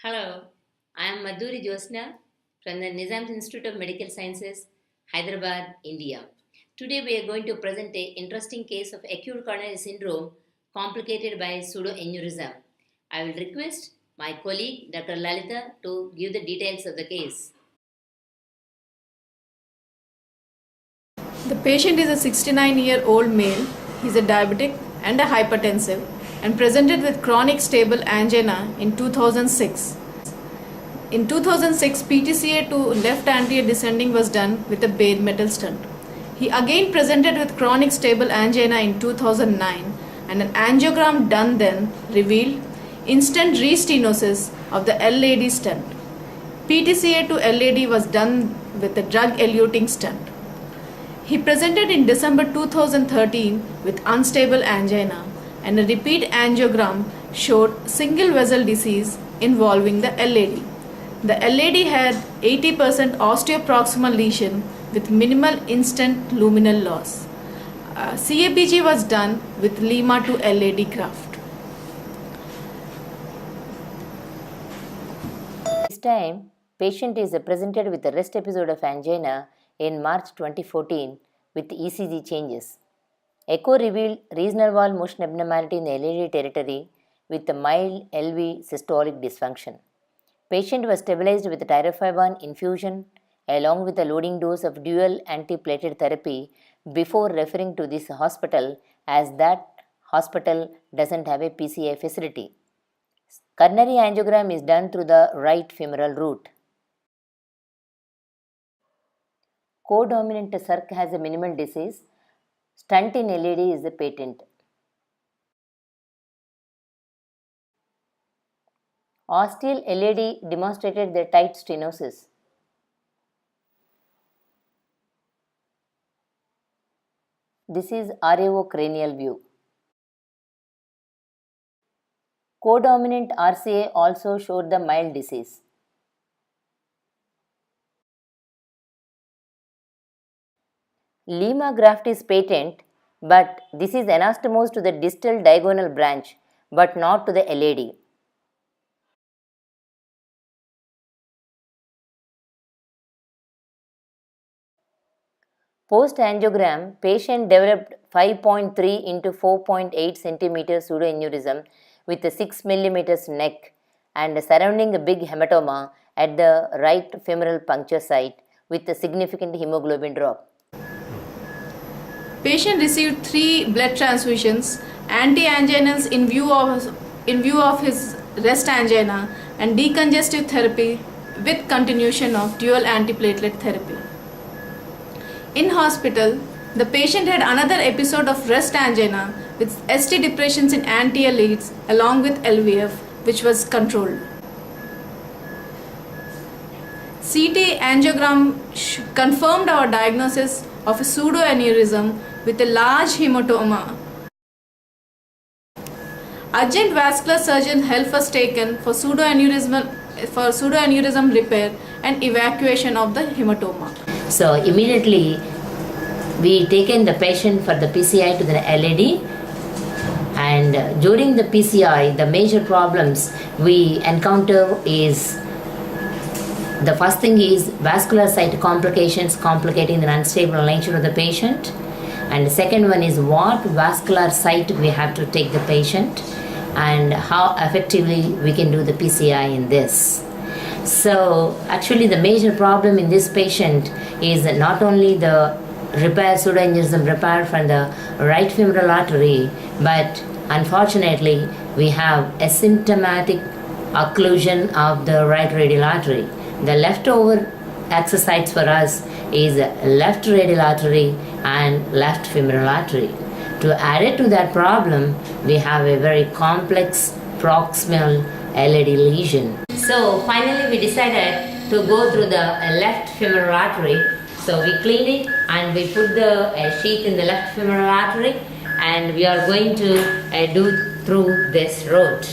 Hello, I am Madhuri Josna from the Nizam Institute of Medical Sciences, Hyderabad, India. Today we are going to present an interesting case of acute coronary syndrome complicated by pseudoaneurysm. I will request my colleague Dr. Lalita to give the details of the case. The patient is a 69-year-old male. He is a diabetic and a hypertensive and presented with chronic stable angina in 2006. In 2006, PTCA to left anterior descending was done with a bare metal stent. He again presented with chronic stable angina in 2009 and an angiogram done then revealed instant restenosis of the LAD stent. PTCA to LAD was done with a drug-eluting stent. He presented in December 2013 with unstable angina and a repeat angiogram showed single vessel disease involving the LAD. The LAD had 80% osteoproximal lesion with minimal instant luminal loss. CABG was done with Lima to LAD graft. This time, patient is presented with a rest episode of angina in March 2014 with ECG changes. Echo revealed regional wall motion abnormality in the LAD territory with a mild LV systolic dysfunction. Patient was stabilized with tirofiban infusion along with a loading dose of dual antiplatelet therapy before referring to this hospital as that hospital doesn't have a PCI facility. Coronary angiogram is done through the right femoral root. Codominant circ has a minimal disease. Stent in LAD is a patent. Ostial LAD demonstrated the tight stenosis. This is RAO cranial view. Codominant RCA also showed the mild disease. Lima graft is patent, but this is anastomosed to the distal diagonal branch, but not to the LAD. Post-angiogram, patient developed 5.3 into 4.8 cm pseudoaneurysm with a 6 mm neck and surrounding a big hematoma at the right femoral puncture site with a significant hemoglobin drop. Patient received 3 blood transfusions, anti-anginals in view of his rest angina and decongestive therapy with continuation of dual antiplatelet therapy. In hospital, the patient had another episode of rest angina with ST depressions in anterior leads along with LVF, which was controlled. CT angiogram confirmed our diagnosis of a pseudoaneurysm with a large hematoma. Urgent vascular surgeon help was taken for pseudoaneurysm repair and evacuation of the hematoma. So immediately we taken the patient for the PCI to the LAD, and during the PCI the major problems we encounter is the first thing is vascular site complications complicating the unstable nature of the patient, and the second one is what vascular site we have to take the patient and how effectively we can do the PCI in this. So actually the major problem in this patient is not only the pseudoaneurysm repair from the right femoral artery, but unfortunately we have asymptomatic occlusion of the right radial artery. The leftover access sites for us is left radial artery and left femoral artery. To add it to that problem, we have a very complex proximal LAD lesion. So finally we decided to go through the left femoral artery. So we cleaned it and we put the sheath in the left femoral artery, and we are going to do through this road.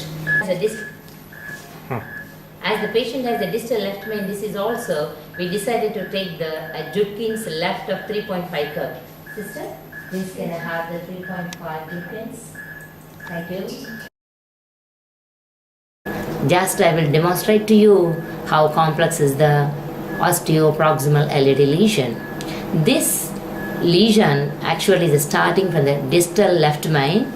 As the patient has a distal left main disease also, we decided to take the Judkins left of 3.5 curve. Sister, please can I have the 3.5 Judkins? Thank you. Just I will demonstrate to you how complex is the osteoproximal LED lesion. This lesion actually is starting from the distal left main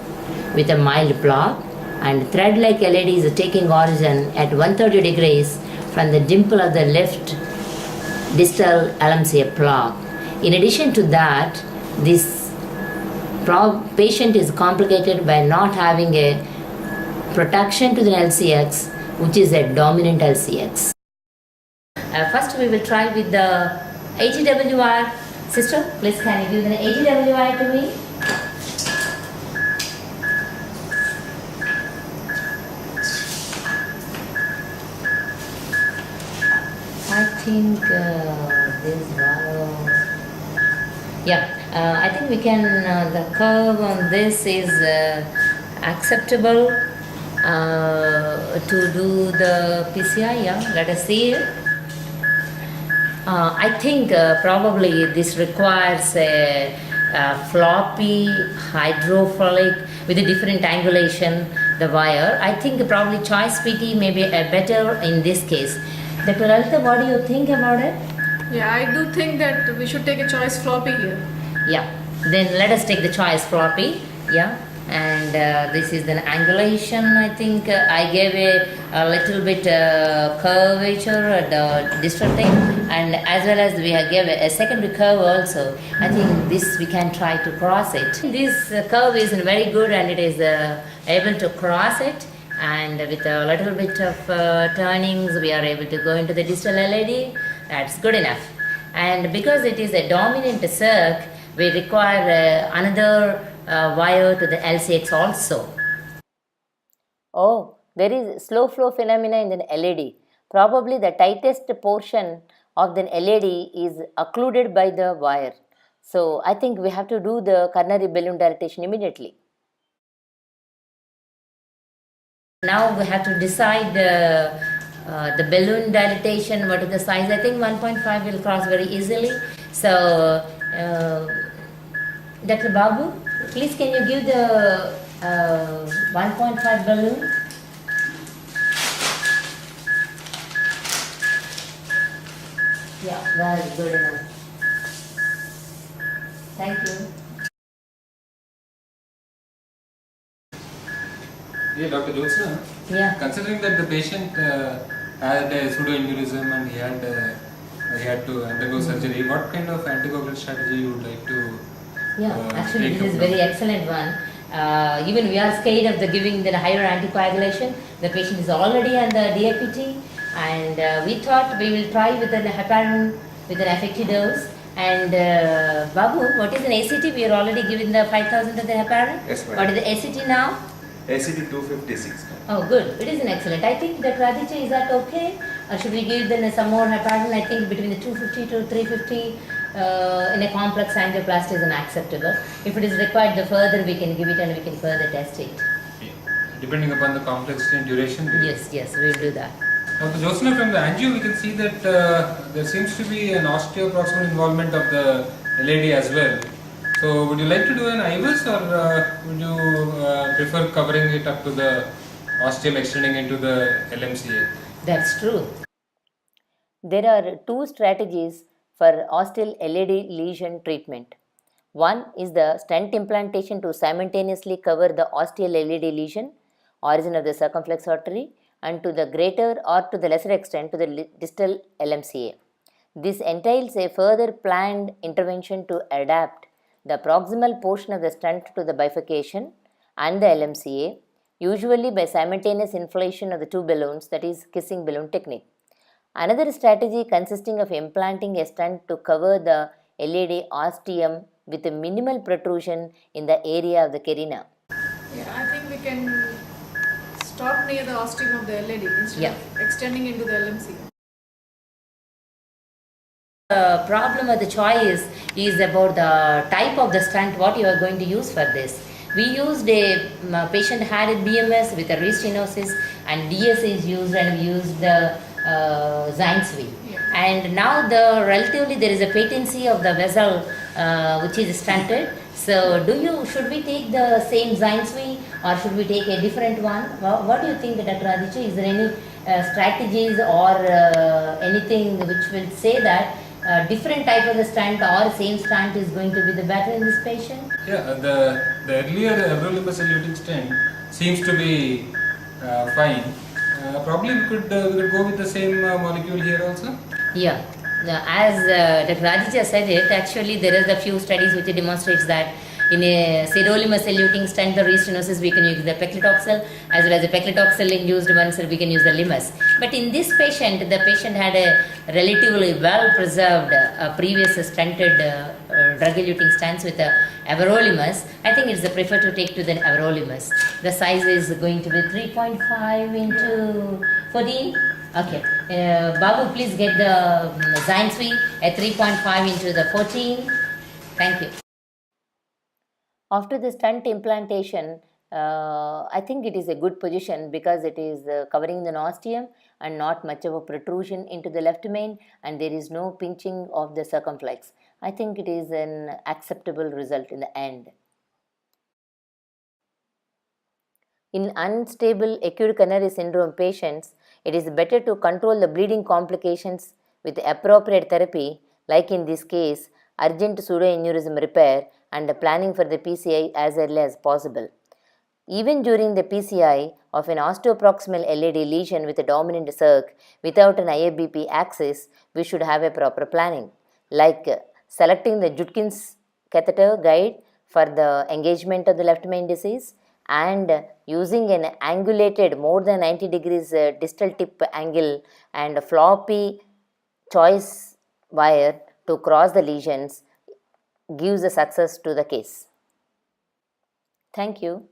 with a mild block, and thread-like LED is taking origin at 130 degrees from the dimple of the left distal LMCA plaque. In addition to that, this patient is complicated by not having a protection to the LCX, which is a dominant LCX. First we will try with the AGWR. Sister, please can you give the AGWR to me? I think this valve. Yeah, I think we can, the curve on this is acceptable to do the PCI. Yeah, let us see it. I think probably this requires a floppy hydrophilic with a different angulation, the wire. I think probably choice PT may be better in this case. Dr. Lalita, what do you think about it? Yeah, I do think that we should take a choice floppy here. Yeah, then let us take the choice floppy. Yeah, and this is the angulation. I think I gave a little bit curvature at the distal thing, and as well as we gave a secondary curve also. I think this we can try to cross it. This curve is very good, and it is able to cross it, and with a little bit of turnings we are able to go into the distal LED. That's good enough. And because it is a dominant circ, we require another wire to the LCX also. Oh, there is slow flow phenomena in the LED. Probably the tightest portion of the LED is occluded by the wire. So I think we have to do the coronary balloon dilatation immediately. Now we have to decide the balloon dilatation, what is the size. I think 1.5 will cross very easily. So Dr. Babu, please can you give the 1.5 balloon? Yeah, very good enough. Thank you. Yeah, Dr. Jyotsna, Yeah. considering that the patient had a pseudoaneurysm and he had to undergo surgery, what kind of anticoagulant strategy you would like to Yeah, actually take this is up very now? excellent one. Even we are scared of the giving the higher anticoagulation. The patient is already on the DAPT, and we thought we will try with an heparin with an effective dose. And Babu, what is an ACT? We are already giving the 5,000 of the heparin. Yes, ma'am. What is the ACT now? ACT 256. Oh, good. It is an excellent. I think that Radhika, is that okay? Or should we give them some more heparin? I think between the 250 to 350 in a complex angioplasty acceptable. If it is required, the further we can give it and we can further test it. Depending upon the complexity and duration? Yes, we will do that. Dr. Jyotsna, from the angio we can see that there seems to be an osteoproximal involvement of the LAD as well. So would you like to do an IVUS, or would you prefer covering it up to the ostium extending into the LMCA? That's true. There are two strategies for osteal LAD lesion treatment. One is the stent implantation to simultaneously cover the osteal LAD lesion, origin of the circumflex artery, and to the greater or to the lesser extent to the distal LMCA. This entails a further planned intervention to adapt the proximal portion of the stent to the bifurcation and the LMCA, usually by simultaneous inflation of the two balloons, that is kissing balloon technique. Another strategy consisting of implanting a stent to cover the LAD ostium with a minimal protrusion in the area of the carina. Yeah, I think we can stop near the ostium of the LAD instead of extending into the LMC. The problem of the choice is about the type of the stent what you are going to use for this. We used a patient had a BMS with a restenosis, and DS is used, and we used the Zinsby. And now relatively there is a patency of the vessel which is stented. So, should we take the same Zinsway or should we take a different one? What do you think, Dr. Aditya? Is there any strategies or anything which will say that different type of the stent or same stent is going to be the better in this patient? Yeah, the earlier everolimus eluting stent seems to be fine. Probably we could go with the same molecule here also. Yeah. As Dr. Radhija said it, actually there is a few studies which demonstrates that in a sirolimus eluting stent, the restenosis, we can use the paclitaxel, as well as the paclitaxel induced ones, we can use the limus. But in this patient, the patient had a relatively well preserved previous stented drug eluting stents with everolimus. I think it's the prefer to take to the everolimus. The size is going to be 3.5 into 14. Okay, Babu, please get the Zinsway at 3.5 into the 14. Thank you. After the stent implantation, I think it is a good position because it is covering the ostium and not much of a protrusion into the left main, and there is no pinching of the circumflex. I think it is an acceptable result in the end. In unstable acute coronary syndrome patients, it is better to control the bleeding complications with appropriate therapy, like in this case, urgent pseudoaneurysm repair and planning for the PCI as early as possible. Even during the PCI of an osteoproximal LAD lesion with a dominant circ without an IABP axis, we should have a proper planning, like selecting the Judkins catheter guide for the engagement of the left main disease and using an angulated more than 90 degrees distal tip angle and floppy choice wire to cross the lesions gives a success to the case. Thank you.